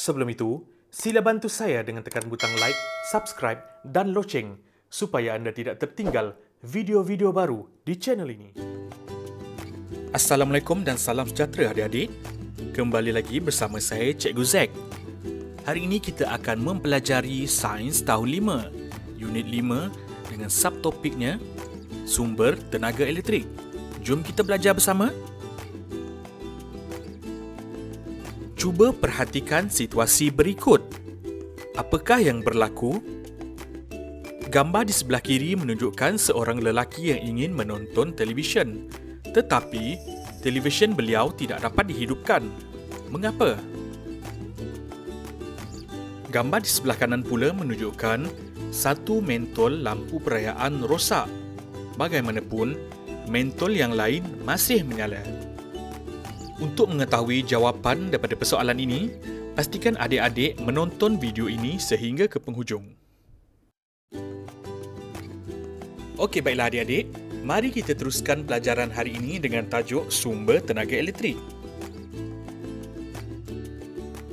Sebelum itu, sila bantu saya dengan tekan butang like, subscribe dan loceng supaya anda tidak tertinggal video-video baru di channel ini. Assalamualaikum dan salam sejahtera adik-adik. Kembali lagi bersama saya Cikgu Zack. Hari ini kita akan mempelajari Sains Tahun 5, Unit 5 dengan subtopiknya Sumber Tenaga Elektrik. Jom kita belajar bersama. Cuba perhatikan situasi berikut. Apakah yang berlaku? Gambar di sebelah kiri menunjukkan seorang lelaki yang ingin menonton televisyen, tetapi televisyen beliau tidak dapat dihidupkan. Mengapa? Gambar di sebelah kanan pula menunjukkan satu mentol lampu perayaan rosak. Bagaimanapun, mentol yang lain masih menyala. Untuk mengetahui jawapan daripada persoalan ini, pastikan adik-adik menonton video ini sehingga ke penghujung. Okey, baiklah adik-adik. Mari kita teruskan pelajaran hari ini dengan tajuk Sumber Tenaga Elektrik.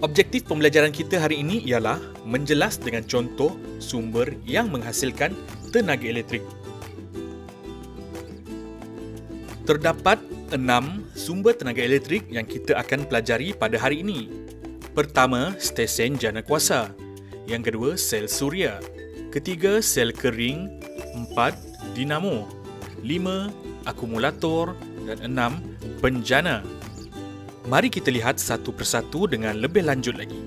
Objektif pembelajaran kita hari ini ialah menjelas dengan contoh sumber yang menghasilkan tenaga elektrik. Terdapat 6 sumber tenaga elektrik yang kita akan pelajari pada hari ini. Pertama, stesen jana kuasa. Yang kedua, sel suria. Ketiga, sel kering. 4, dinamo. 5, akumulator. Dan 6, penjana. Mari kita lihat satu persatu dengan lebih lanjut lagi.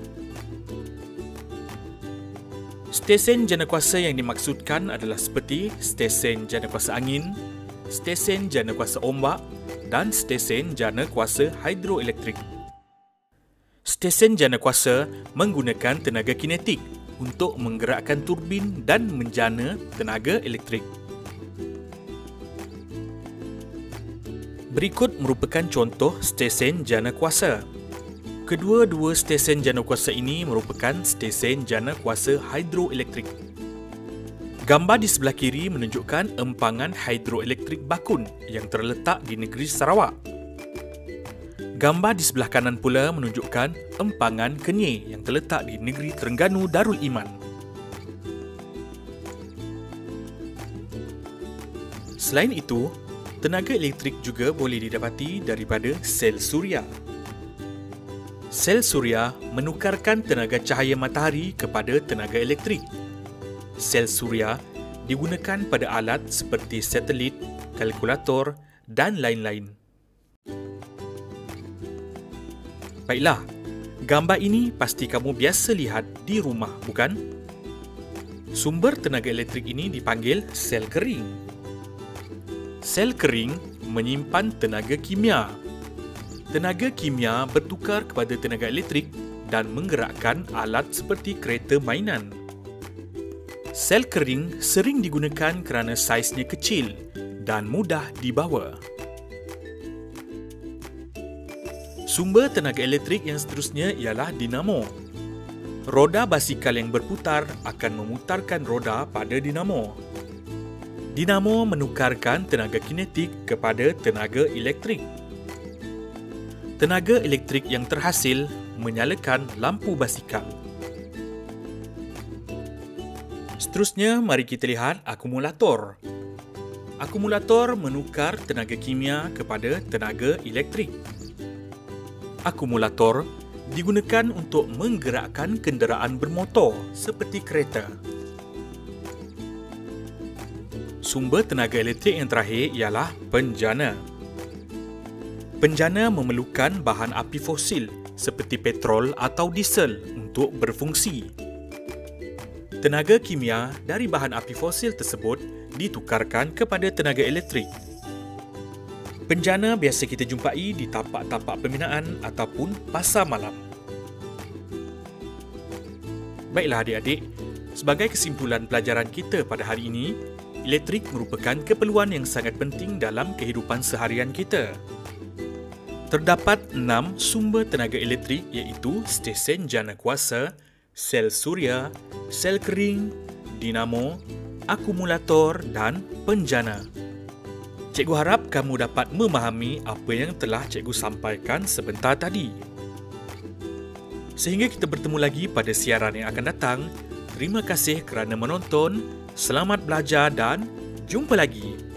Stesen jana kuasa yang dimaksudkan adalah seperti stesen jana kuasa angin, stesen jana kuasa ombak dan stesen jana kuasa hidroelektrik. Stesen jana kuasa menggunakan tenaga kinetik untuk menggerakkan turbin dan menjana tenaga elektrik. Berikut merupakan contoh stesen jana kuasa. Kedua-dua stesen jana kuasa ini merupakan stesen jana kuasa hidroelektrik. Gambar di sebelah kiri menunjukkan empangan hidroelektrik Bakun yang terletak di negeri Sarawak. Gambar di sebelah kanan pula menunjukkan empangan Kenyir yang terletak di negeri Terengganu Darul Iman. Selain itu, tenaga elektrik juga boleh didapati daripada sel suria. Sel suria menukarkan tenaga cahaya matahari kepada tenaga elektrik. Sel suria digunakan pada alat seperti satelit, kalkulator dan lain-lain. Baiklah, gambar ini pasti kamu biasa lihat di rumah, bukan? Sumber tenaga elektrik ini dipanggil sel kering. Sel kering menyimpan tenaga kimia. Tenaga kimia bertukar kepada tenaga elektrik dan menggerakkan alat seperti kereta mainan. Sel kering sering digunakan kerana saiznya kecil dan mudah dibawa. Sumber tenaga elektrik yang seterusnya ialah dinamo. Roda basikal yang berputar akan memutarkan roda pada dinamo. Dinamo menukarkan tenaga kinetik kepada tenaga elektrik. Tenaga elektrik yang terhasil menyalakan lampu basikal. Seterusnya, mari kita lihat akumulator. Akumulator menukar tenaga kimia kepada tenaga elektrik. Akumulator digunakan untuk menggerakkan kenderaan bermotor seperti kereta. Sumber tenaga elektrik yang terakhir ialah penjana. Penjana memerlukan bahan api fosil seperti petrol atau diesel untuk berfungsi. Tenaga kimia dari bahan api fosil tersebut ditukarkan kepada tenaga elektrik. Penjana biasa kita jumpai di tapak-tapak pembinaan ataupun pasar malam. Baiklah adik-adik, sebagai kesimpulan pelajaran kita pada hari ini, elektrik merupakan keperluan yang sangat penting dalam kehidupan seharian kita. Terdapat 6 sumber tenaga elektrik iaitu stesen jana kuasa, sel suria, sel kering, dinamo, akumulator dan penjana. Cikgu harap kamu dapat memahami apa yang telah cikgu sampaikan sebentar tadi. Sehingga kita bertemu lagi pada siaran yang akan datang. Terima kasih kerana menonton. Selamat belajar dan jumpa lagi.